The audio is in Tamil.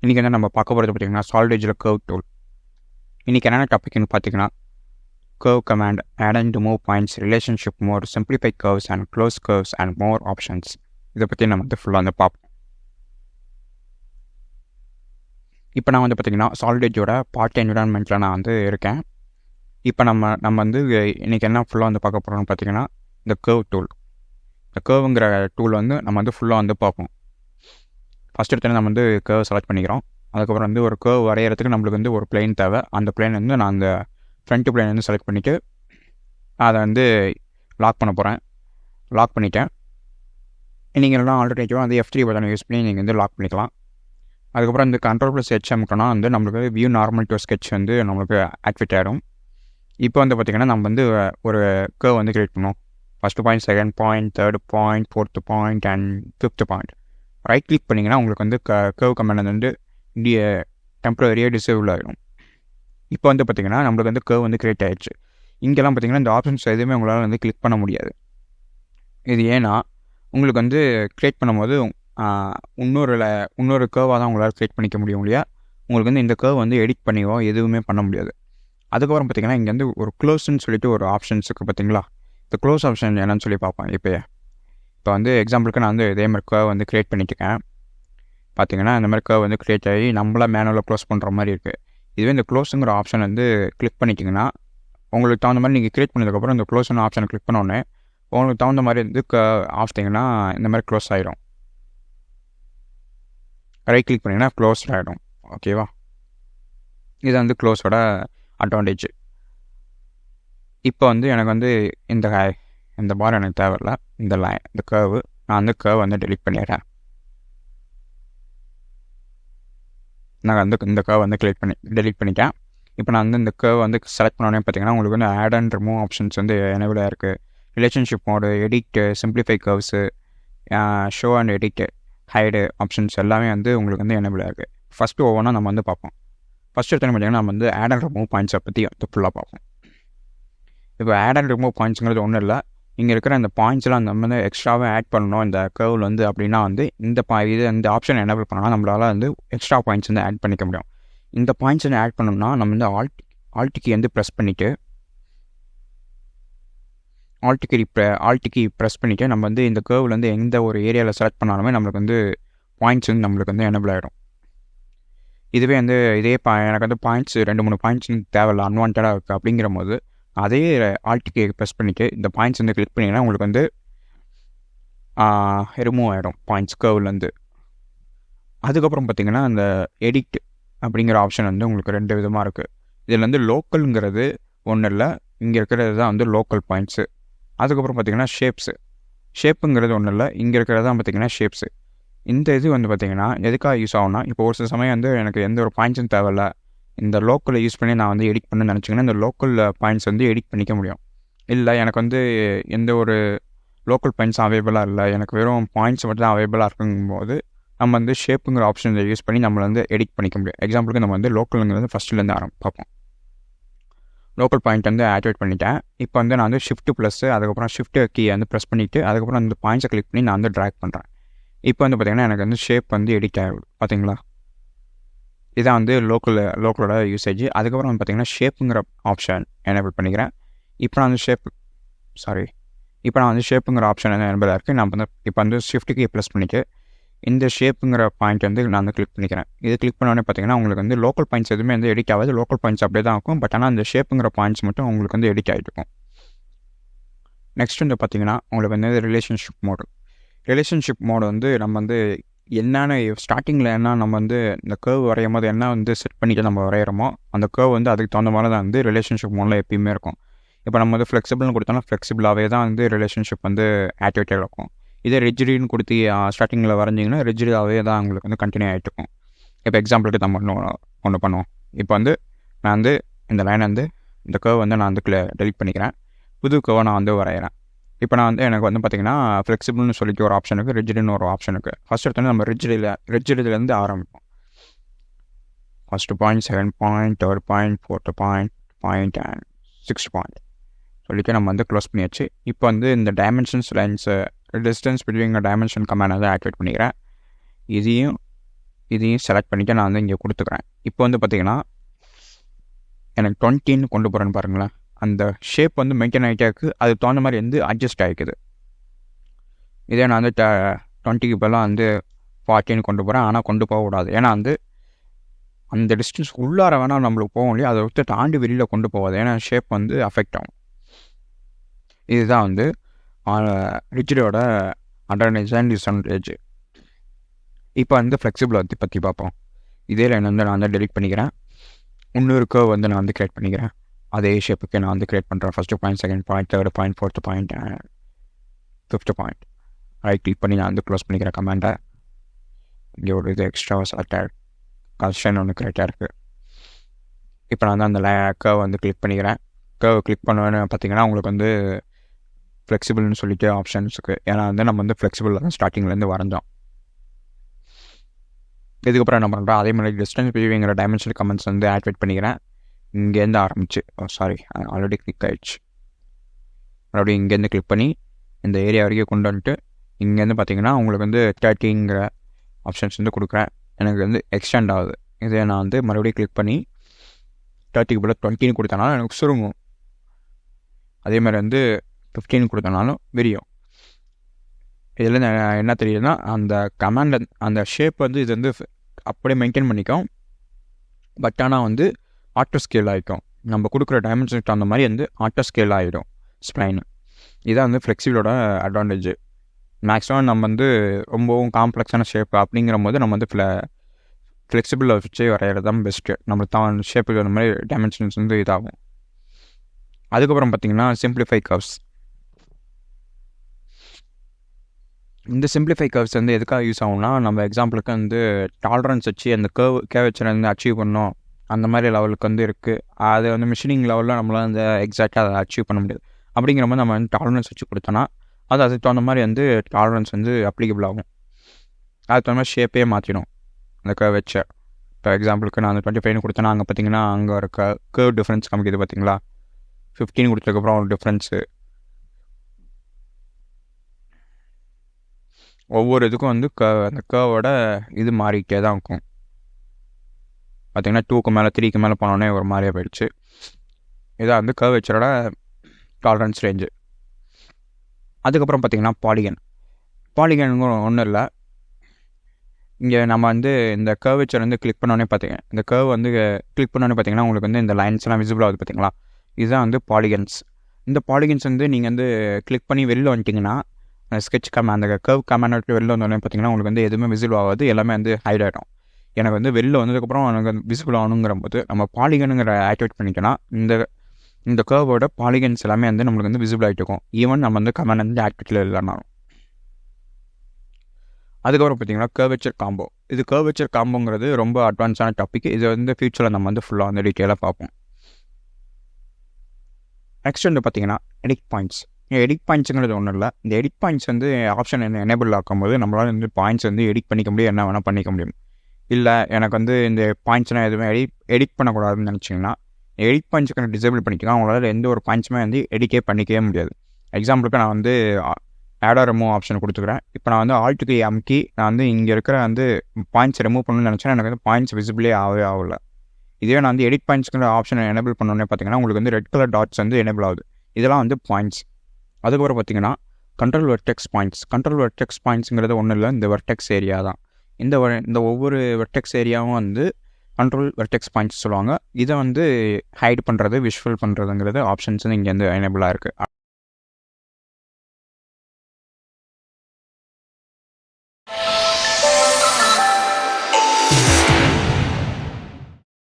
இன்றைக்கி வந்து நம்ம பார்க்க போகிறது பார்த்திங்கன்னா Solidedgeல கர்வ் டூல். இன்றைக்கி என்னென்ன டாபிக்னு பார்த்தீங்கன்னா curve command, add and remove points, relationship mode, simplify curves and close curves and more options. இதை பற்றி நம்ம வந்து ஃபுல்லாக வந்து பார்ப்போம். இப்போ நான் வந்து பார்த்திங்கன்னா Solidedgeோட பார்ட் என்விரான்மெண்ட்டில் நான் வந்து இருக்கேன். இப்போ நம்ம வந்து இன்றைக்கி என்ன ஃபுல்லாக வந்து பார்க்க போகிறோம்னு பார்த்திங்கன்னா இந்த கர்வ் டூல். இந்த கர்வுங்கிற டூல் வந்து நம்ம வந்து ஃபுல்லாக வந்து பார்ப்போம். ஃபஸ்ட் எடுத்து நம்ம வந்து கர்வ் செலக்ட் பண்ணிக்கிறோம். அதுக்கப்புறம் வந்து ஒரு கர்வ் வரைகிறதுக்கு நம்மளுக்கு வந்து ஒரு பிளேன் தேவை. அந்த பிளேன் வந்து நான் அந்த ஃப்ரண்ட் பிளேன் வந்து செலக்ட் பண்ணிவிட்டு அதை வந்து லாக் பண்ண போகிறேன். லாக் பண்ணிட்டேன். நீங்கள் எல்லாம் ஆல்ரெடிவாக வந்து F3 பட்டனை யூஸ் பண்ணி நீங்கள் வந்து லாக் பண்ணிக்கலாம். அதுக்கப்புறம் இந்த Ctrl+H அமுக்கினா வந்து நம்மளுக்கு வியூ நார்மல் டு ஸ்கெட்ச் வந்து நம்மளுக்கு ஆக்டிவேட் ஆகிடும். இப்போ வந்து பார்த்திங்கன்னா நம்ம வந்து ஒரு கர்வ் வந்து க்ரியேட் பண்ணுவோம். First point, second point, third point, fourth point and fifth point. Right click பண்ணிங்கன்னா உங்களுக்கு வந்து கர்வ் கமாண்ட் வந்து டெம்பரரியாக டிசேபிள் ஆகிடும். இப்போ வந்து பார்த்திங்கன்னா நம்மளுக்கு வந்து கர்வ் வந்து க்ரியேட் ஆகிடுச்சு. இங்கெல்லாம் பார்த்திங்கன்னா இந்த ஆப்ஷன்ஸ் எதுவுமே உங்களால் வந்து கிளிக் பண்ண முடியாது. இது ஏன்னா உங்களுக்கு வந்து க்ரியேட் பண்ணும்போது இன்னொரு கர்வாக தான் உங்களால் க்ரியேட் பண்ணிக்க முடியும் இல்லையா. உங்களுக்கு வந்து இந்த கர்வ் வந்து எடிட் பண்ணியோ எதுவுமே பண்ண முடியாது. அதுக்கப்புறம் பார்த்திங்கன்னா இங்கே வந்து ஒரு க்ளோஸ்ன்னு சொல்லிட்டு ஒரு ஆப்ஷன்ஸ் இருக்குது பார்த்திங்களா. இந்த க்ளோஸ் ஆப்ஷன் என்னன்னு சொல்லி பார்ப்பேன். இப்போ வந்து எக்ஸாம்பிளுக்கு நான் வந்து இதே மாதிரி கர்வ் வந்து க்ரியேட் பண்ணிட்டுருக்கேன். பார்த்திங்கன்னா இந்த மாதிரி கர்வ் வந்து க்ரியேட் ஆகி நம்மளாக மேனுவலாக க்ளோஸ் பண்ணுற மாதிரி இருக்குது. இதுவே இந்த க்ளோஸுங்கிற ஆப்ஷன் வந்து கிளிக் பண்ணிட்டிங்கன்னா உங்களுக்கு தகுந்த மாதிரி நீங்கள் க்ரியேட் பண்ணதுக்கப்புறம் இந்த க்ளோஸ்னு ஆப்ஷனை கிளிக் பண்ணோடனே உங்களுக்கு தகுந்த மாதிரி வந்து ஆஃப்டிங்கன்னா இந்த மாதிரி க்ளோஸ் ஆகிடும். ரைட் கிளிக் பண்ணிங்கன்னா க்ளோஸ் ஆகிடும். ஓகேவா. இது வந்து க்ளோஸோட அட்வான்டேஜ். இப்போ வந்து எனக்கு வந்து இந்த பார் எனக்கு தேவையில்லை. இந்த கர்வு நான் வந்து கர்வ் வந்து டெலிட் பண்ணிடுறேன். நான் வந்து இந்த கர்வ் வந்து டெலிட் பண்ணிட்டேன். இப்போ நான் வந்து இந்த கர்வ் வந்து செலக்ட் பண்ணோன்னே பார்த்தீங்கன்னா உங்களுக்கு வந்து ஆட் அண்ட் ரிமூவ் ஆப்ஷன்ஸ் வந்து எனேபிளாக இருக்குது. Relationship mode, edit, simplify curves, show and edit, hide options எல்லாமே வந்து உங்களுக்கு வந்து எனேபிளாக இருக்குது. ஃபஸ்ட்டு ஒவ்வொன்றா நம்ம வந்து பார்ப்போம். ஃபஸ்ட்டு எடுத்தோன்னு பார்த்தீங்கன்னா நம்ம வந்து ஆட் அண்ட் ரிமூவ் பாயிண்ட்ஸை பற்றி வந்து ஃபுல்லாக பார்ப்போம். இப்போ ஆட் அண்ட் ரிமூவ் பாயிண்ட்ஸுங்கிறது ஒன்றும் இல்லை. இங்கே இருக்கிற இந்த பாயிண்ட்ஸ்லாம் நம்ம வந்து எக்ஸ்ட்ராவே ஆட் பண்ணணும் இந்த கர்வில் வந்து அப்படின்னா வந்து இந்த ஆப்ஷன் எனேபிள் பண்ணால் நம்மளால் வந்து எக்ஸ்ட்ரா பாயிண்ட்ஸ் வந்து ஆட் பண்ணிக்க முடியும். இந்த பாயிண்ட்ஸ் வந்து ஆட் பண்ணோம்னா நம்ம வந்து ஆல்ட் கீ வந்து ப்ரெஸ் பண்ணிவிட்டு ஆல்ட் கீ ப்ரெஸ் பண்ணிவிட்டு நம்ம வந்து இந்த கர்வில் வந்து எந்த ஒரு ஏரியாவில் செலக்ட் பண்ணாலுமே நம்மளுக்கு வந்து பாயிண்ட்ஸ் வந்து நம்மளுக்கு வந்து எனேபிள் ஆகிடும். இதுவே வந்து எனக்கு வந்து பாயிண்ட்ஸ் 2-3 பாயிண்ட்ஸ் தேவையில்ல, அன்வான்டாக இருக்குது அப்படிங்கிற போது அதே ஆல்ட் கீ ப்ரெஸ் பண்ணிவிட்டு இந்த பாயிண்ட்ஸ் வந்து கிளிக் பண்ணிங்கன்னா உங்களுக்கு வந்து ரிமூவ் ஆகிடும் பாயிண்ட்ஸ் கர்வ்லேருந்து. அதுக்கப்புறம் பார்த்திங்கன்னா இந்த எடிட் அப்படிங்கிற ஆப்ஷன் வந்து உங்களுக்கு 2 விதமாக இருக்குது. இதில் வந்து லோக்கலுங்கிறது ஒன்றும் இல்லை, இங்கே இருக்கிறது தான் வந்து லோக்கல் பாயிண்ட்ஸு. அதுக்கப்புறம் பார்த்திங்கன்னா ஷேப்புங்கிறது ஒன்றும் இல்லை, இங்கே இருக்கிறது தான் பார்த்திங்கன்னா ஷேப்ஸு. இந்த இது வந்து பார்த்திங்கன்னா எதுக்காக யூஸ் ஆகும்னா, இப்போ ஒரு சில சமயம் வந்து எனக்கு எந்த ஒரு பாயிண்ட்ஸும் தேவையில்ல, இந்த லோக்கலை யூஸ் பண்ணி நான் வந்து எடிட் பண்ணணும்னு நினச்சிங்கன்னா இந்த லோக்கல் பாயிண்ட்ஸ் வந்து எடிட் பண்ணிக்க முடியும். இல்லை எனக்கு வந்து எந்த ஒரு லோக்கல் பாயிண்ட்ஸும் அவைலபிளாக இல்லை, எனக்கு வெறும் பாயிண்ட்ஸ் மட்டும் தான் அவைலபிளாக இருக்குங்கும்போது நம்ம வந்து ஷேப்புங்கிற ஆப்ஷன் யூஸ் பண்ணி நம்மளை வந்து எடிட் பண்ணிக்க முடியும். எக்ஸாம்பிளுக்கு நம்ம வந்து லோக்கலுங்கிறது ஃபஸ்ட்டுலேருந்து பார்ப்போம். லோக்கல் பாயிண்ட் வந்து ஆக்டிவேட் பண்ணிட்டேன். இப்போ வந்து நான் வந்து +, அதுக்கப்புறம் ஷிஃப்ட் கீயை வந்து ப்ரெஸ் பண்ணிவிட்டு அதுக்கப்புறம் அந்த பாயிண்ட்ஸை கிளிக் பண்ணி நான் வந்து ட்ராக் பண்ணுறேன். இப்போ வந்து பார்த்திங்கன்னா எனக்கு வந்து ஷேப் வந்து எடிட் ஆகிடும். பார்த்தீங்களா, இதான் வந்து லோக்கலோட யூசேஜ். அதுக்கப்புறம் வந்து பார்த்திங்கன்னா ஷேப்புங்கிற ஆப்ஷன் எனேபிள் பண்ணிக்கிறேன். இப்போ நான் வந்து ஷேப்புங்கிற ஆப்ஷன் வந்து எனேபிளாக இருக்குது. நான் வந்து இப்போ வந்து ஷிஃப்ட் கீ ப்ரெஸ் பண்ணிவிட்டு இந்த ஷேப்புங்கிற பாயிண்ட் வந்து நான் வந்து கிளிக் பண்ணிக்கிறேன். இது கிளிக் பண்ணோடனே பார்த்திங்கன்னா உங்களுக்கு வந்து லோக்கல் பாயிண்ட்ஸ் எதுவுமே வந்து எடிட் ஆகாது. லோக்கல் பாயிண்ட்ஸ் அப்படியே தான் இருக்கும். பட் ஆனால் அந்த ஷேப்புங்கிற பாயிண்ட்ஸ் மட்டும் உங்களுக்கு வந்து எடிட் ஆகிட்டு இருக்கும். நெக்ஸ்ட் வந்து பார்த்திங்கன்னா உங்களுக்கு வந்து ரிலேஷன்ஷிப் மோடு வந்து நம்ம வந்து என்னென்ன ஸ்டார்டிங்கில் என்ன நம்ம வந்து இந்த கர்வ் வரையும் போது என்ன வந்து செட் பண்ணிவிட்டு நம்ம வரைகிறோமோ அந்த கர்வ் வந்து அதுக்கு தகுந்த மாதிரி தான் வந்து ரிலேஷன்ஷிப் மோடில் எப்பயுமே இருக்கும். இப்போ நம்ம வந்து ஃப்ளெக்சிபிள்னு கொடுத்தோம்னா ஃப்ளெக்சிபிளாகவே தான் வந்து ரிலேஷன்ஷிப் வந்து ஆக்டிவேட்டாக இருக்கும். இதே ரிஜிடின்னு கொடுத்து ஸ்டார்டிங்கில் வரைஞ்சிங்கன்னா ரிஜிடாகவே தான் உங்களுக்கு வந்து கண்டினியூ ஆகிட்டு இருக்கும். இப்போ எக்ஸாம்பிளுக்கு நம்ம ஒன்று பண்ணுவோம். இப்போ வந்து நான் வந்து இந்த லைனை வந்து இந்த கர்வ் வந்து நான் வந்து டெலிட் பண்ணிக்கிறேன். புது கர்வை நான் வந்து வரைகிறேன். இப்போ நான் வந்து எனக்கு வந்து பார்த்திங்கன்னா ஃப்ளெக்சிபிள்னு சொல்லிட்டு ஒரு ஆப்ஷன் இருக்குது, ரிஜிடுன்னு ஒரு ஆப்ஷன் இருக்குது. ஃபஸ்ட் எடுத்தோன்னே நம்ம ரிஜிடிலேருந்து ஆரம்பிப்போம். First point, second point, third point, fourth point and sixth point சொல்லிட்டு நம்ம வந்து க்ளோஸ் பண்ணியாச்சு. இப்போ வந்து இந்த dimensions lines distance between dimension command வந்து ஆக்டிவேட் பண்ணிக்கிறேன். இதையும் செலக்ட் பண்ணிவிட்டு நான் வந்து இங்கே கொடுத்துக்கிறேன். இப்போ வந்து பார்த்திங்கன்னா எனக்கு 20ன்னு கொண்டு போகிறேன்னு பாருங்களேன். அந்த ஷேப் வந்து மெயின்டைன் ஆகிட்டே இருக்குது. அதுக்கு தகுந்த மாதிரி வந்து அட்ஜஸ்ட் ஆகிக்குது. இதே நான் வந்து 20க்கு பதிலாக வந்து 40ன்னு கொண்டு போகிறேன். ஆனால் கொண்டு போகக்கூடாது. ஏன்னா வந்து அந்த டிஸ்டன்ஸ் உள்ளார வேணால் நம்மளுக்கு போகும் இல்லையா, அதை விட்டு தாண்டி வெளியில் கொண்டு போகாது. ஏன்னா ஷேப் வந்து அஃபெக்ட் ஆகும். இதுதான் வந்து ரிஜிடோட அட்வான்டேஜ் அண்ட் டிஸ்அட்வான்டேஜ். இப்போ வந்து ஃப்ளெக்சிபிலிட்டி பற்றி பார்ப்போம். இதே லைன் வந்து நான் வந்து டெலிட் பண்ணிக்கிறேன். இன்னொரு கர்வ் வந்து நான் வந்து க்ரியேட் பண்ணிக்கிறேன். அதே ஷேப்புக்கு நான் வந்து க்ரியேட் பண்ணுறேன். First point, second point, third point, fourth point, fifth point. Right click பண்ணி நான் வந்து க்ளோஸ் பண்ணிக்கிறேன் கமெண்டை. இங்கே ஒரு இது எக்ஸ்ட்ராவாக செலக்ட் ஆகிருக்கு, கன்ஸ்ட்ரெயின் ஒன்று க்ரியேட்டாக இருக்குது. இப்போ நான் வந்து அந்த கர்வ் வந்து கிளிக் பண்ணிக்கிறேன். கர்வ் கிளிக் பண்ணுவேன்னு பார்த்தீங்கன்னா உங்களுக்கு வந்து ஃப்ளெக்சிபிள்னு சொல்லிட்டு ஆப்ஷன்ஸ் இருக்குது. ஏன்னா வந்து நம்ம வந்து ஃப்ளெக்சிபிள் தான் ஸ்டார்டிங்லேருந்து வரைஞ்சோம். இதுக்கப்புறம் என்ன பண்ணுறேன், அதே மாதிரி டிஸ்டன்ஸ் வியூவிங்கிற டைமென்ஷனல் கமெண்ட்ஸ் வந்து ஆக்டிவேட் பண்ணிக்கிறேன். இங்கேருந்து ஆரம்பிச்சு ஆல்ரெடி கிளிக் ஆகிடுச்சு. மறுபடியும் இங்கேருந்து கிளிக் பண்ணி இந்த ஏரியா வரைக்கும் கொண்டு வந்துட்டு இங்கேருந்து பார்த்தீங்கன்னா உங்களுக்கு வந்து 30ங்கிற ஆப்ஷன்ஸ் வந்து கொடுக்குறேன். எனக்கு வந்து எக்ஸ்டெண்ட் ஆகுது. இதை நான் வந்து மறுபடியும் கிளிக் பண்ணி 30க்கு பதிலாக 20ன்னு கொடுத்தனாலும் எனக்கு சுருங்கும். அதே மாதிரி வந்து 15 கொடுத்தனாலும் விரியும். இதில் என்ன தெரியுதுன்னா, அந்த கமாண்ட் அந்த ஷேப் வந்து இது வந்து அப்படியே மெயின்டைன் பண்ணிக்கும். பட் ஆனால் வந்து ஆட்டோ ஸ்கேல் ஆகிக்கும். நம்ம கொடுக்குற டைமென்ஷனுக்கு அந்த மாதிரி வந்து ஆட்டோ ஸ்கேல் ஆகிடும் ஸ்ப்ளைனு. இதான் வந்து ஃப்ளெக்சிபிளோட அட்வான்டேஜ். மேக்ஸிமம் நம்ம வந்து ரொம்பவும் காம்ப்ளெக்ஸான ஷேப் அப்படிங்கிற போது நம்ம வந்து ஃப்ளெக்சிபிளை வச்சு வரைகிறது தான் பெஸ்ட்டு. நம்மளுக்கு தான் ஷேப்புக்கு அந்த மாதிரி டைமென்ஷன்ஸ் வந்து இதாகும். அதுக்கப்புறம் பார்த்திங்கன்னா சிம்பிளிஃபை கர்வ்ஸ். இந்த சிம்பிளிஃபை கர்வ்ஸ் வந்து எதுக்காக யூஸ் ஆகும்னா, நம்ம எக்ஸாம்பிளுக்கு வந்து டாலரன்ஸ் வச்சு அந்த கேர்வேச்சரை வந்து அச்சீவ் பண்ணோம், அந்த மாதிரி லெவலுக்கு வந்து இருக்குது. அது வந்து மிஷினிங் லெவலில் நம்மளால் அந்த எக்ஸாக்டாக அதை அச்சீவ் பண்ண முடியாது. அப்படிங்கிற மாதிரி நம்ம வந்து டாலரன்ஸ் வச்சு கொடுத்தோன்னா அதுக்கு தகுந்த மாதிரி வந்து டாலரன்ஸ் வந்து அப்ளிகபிள் ஆகும். அதுக்கு தகுந்த மாதிரி ஷேப்பே மாற்றிடும் அந்த கேர்வேச்சர். இப்போ எக்ஸாம்பிளுக்கு நான் அந்த 25 கொடுத்தேன்னா அங்கே பார்த்தீங்கன்னா அங்கே ஒரு கேர்வ் டிஃப்ரென்ஸ் காமிக்குது பார்த்தீங்களா. 15 கொடுத்ததுக்கப்புறம் ஒரு டிஃப்ரென்ஸு. ஒவ்வொரு இதுக்கும் வந்து அந்த கேர்வோட இது மாறிக்கிட்டே தான் இருக்கும். பார்த்திங்கன்னா 2க்கு மேலே 3க்கு மேலே போனோடனே ஒரு மாதிரியாக போயிடுச்சு. இதான் வந்து கேர்வேச்சரோட டாலரன்ஸ் ரேஞ்சு. அதுக்கப்புறம் பார்த்திங்கன்னா பாலிகன் ஒன்றும் இல்லை. இங்கே நம்ம வந்து இந்த கேர்வேச்சர் வந்து கிளிக் பண்ணோடனே பார்த்தீங்கன்னா இந்த கேர்வ் வந்து கிளிக் பண்ணோடனே பார்த்தீங்கன்னா உங்களுக்கு வந்து இந்த லைன்ஸ்லாம் விசிபிள் ஆகுது பார்த்தீங்களா. இதுதான் வந்து பாலிகன்ஸ். இந்த பாலிகன்ஸ் வந்து நீங்கள் வந்து கிளிக் பண்ணி வெளியில் வந்துட்டிங்கன்னா ஸ்கெட்ச் அந்த கர்வ் கமாண்ட் வெளில வந்தோடனே பார்த்தீங்கன்னா உங்களுக்கு வந்து எதுவுமே விசிபிள் ஆகாது, எல்லாமே வந்து ஹைட் ஆகிடும். எனக்கு வந்து வெளில வந்ததுக்கப்புறம் எனக்கு விசிபிள் ஆகணுங்கிற போது நம்ம பாலிகனுங்கிற ஆக்டிவேட் பண்ணிட்டோன்னா இந்த கர்வோட பாலிகன்ஸ் எல்லாமே வந்து நம்மளுக்கு வந்து விசிபிள் ஆகிட்டு இருக்கும். ஈவன் நம்ம வந்து கமாண்ட் வந்து ஆக்டிவேட்டில் இல்லைனாலும். அதுக்கப்புறம் பார்த்தீங்கன்னா கர்வேச்சர் காம்போ. இது கர்வேச்சர் காம்போங்கிறது ரொம்ப அட்வான்ஸான டாபிக். இது வந்து ஃபியூச்சரில் நம்ம வந்து ஃபுல்லாக வந்து டீட்டெயிலாக பார்ப்போம். நெக்ஸ்ட் வந்து பார்த்தீங்கன்னா எடிட் பாயிண்ட்ஸ். எடிட் பாயிண்ட்ஸுங்கிறது ஒன்றும் இல்லை. இந்த எடிட் பாயிண்ட்ஸ் வந்து ஆப்ஷன் எனேபிள் ஆக்கும்போது நம்மளால் வந்து பாயிண்ட்ஸ் வந்து எடிட் பண்ணிக்க முடியும், என்ன வேணால் பண்ணிக்க முடியும். இல்லை எனக்கு வந்து இந்த பாயிண்ட்ஸ்லாம் எதுவுமே எடிட் பண்ணக்கூடாதுன்னு நினச்சிங்கன்னா எடிட் பாயிண்ட்ஸுக்கு டிசேபிள் பண்ணிக்கலாம். அவங்களால எந்த ஒரு பாயிண்ட்ஸுமே வந்து எடிட்டே பண்ணிக்கவே முடியாது. எக்ஸாம்பிளுக்கு நான் வந்து ஆடோ ரிமூவ் ஆப்ஷன் கொடுத்துக்கிறேன். இப்போ நான் வந்து ஆல்ட்டுக்கு அமுக்கி நான் வந்து இங்கே இருக்கிற வந்து பாயிண்ட்ஸ் ரிமூவ் பண்ணணும்னு நினச்சேன், எனக்கு வந்து பாயிண்ட்ஸ் விசிபிளே ஆகல. இதே நான் வந்து எடிட் பாயிண்ட்ஸ்ங்கிற ஆப்ஷனை எனேபிள் பண்ணோன்னே பார்த்தீங்கன்னா உங்களுக்கு வந்து ரெட் கலர் டாட்ஸ் வந்து எனேபிள் ஆகுது. இதெல்லாம் வந்து பாயிண்ட்ஸ். அதுக்கப்புறம் பார்த்தீங்கன்னா control vertex points. Control vertex பாயிண்ட்ஸுங்கிறது ஒன்றும் இல்லை, இந்த வெர்டெக்ஸ் ஏரியா தான். இந்த ஒவ்வொரு வெர்டெக்ஸ் ஏரியாவும் வந்து கண்ட்ரோல் வெர்டெக்ஸ் பாயிண்ட்ஸ் சொல்லுவாங்க. இதை வந்து ஹைட் பண்ணுறது, விஷுவல் பண்ணுறதுங்கிறது ஆப்ஷன்ஸ் இங்கே வந்து எனேபிளாக இருக்குது.